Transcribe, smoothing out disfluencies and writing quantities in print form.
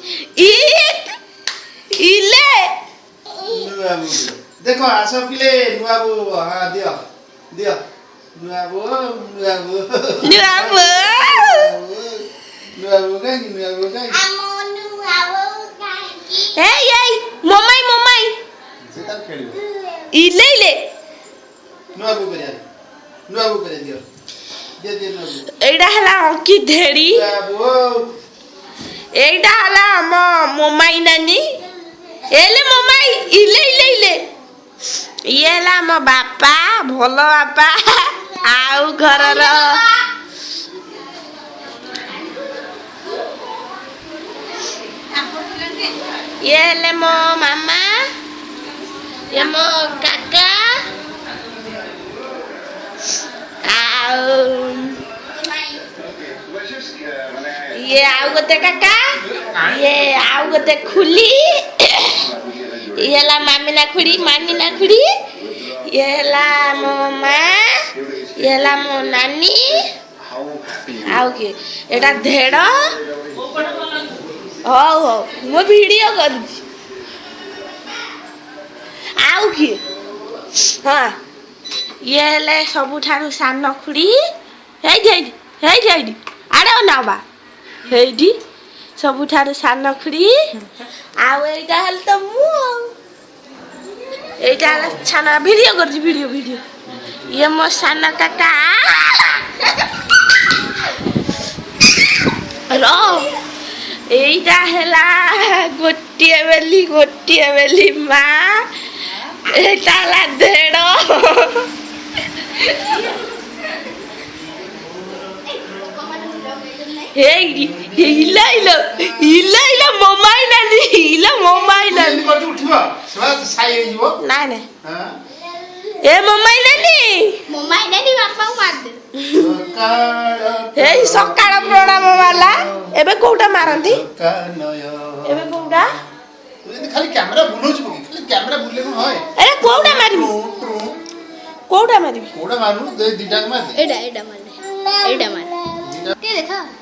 ईत इले नुआबू देखो आसो पिले नुआबू हां दियो दियो नुआबू नुआबू नुआबू नुआबू का ए मम्माई सेता खेलियो इले नुआबू करे दियो दे दे नुआबू एडा हला की धेड़ी नुआबू एडा हला मम्माई नानी एले मम्माई इले ये हला मो बापा भलो बापा आउ घरर ये हेले मो मामा ये मो काका ये आउ गोते काका ये आउ गोते खुली ये ला मामीना खुड़ी मानीना खुड़ी ये ला मो माँ ये ला मो नानी आउ के एटा धेड़ हो मो वीडियो कर आउ की हाँ ये हेले सबुठारु सान खुड़ी हेडी आड़े नाबा हेडी सबुठारु सान खुड़ी आउ एटा हल तो मु एटा छाना वीडियो कर वीडियो ये मो सान काका रो एटा हेला गोटिए बेली माँ एटा ला धेड़ इला मम्माई नानी करती उठिबो सेवा साई हेजिबो नाने हां ए मम्माई नानी बापा मार दे ए सकाळ प्रणाम वाला एबे कोउटा मारंती एबे कोउटा खाली कैमरा बुलोछ खाली कैमरा बुले न होय अरे कोउटा मारबी कोउटा मारबी कोडा मारू दे दिटा मार दे एडा मार ते देखा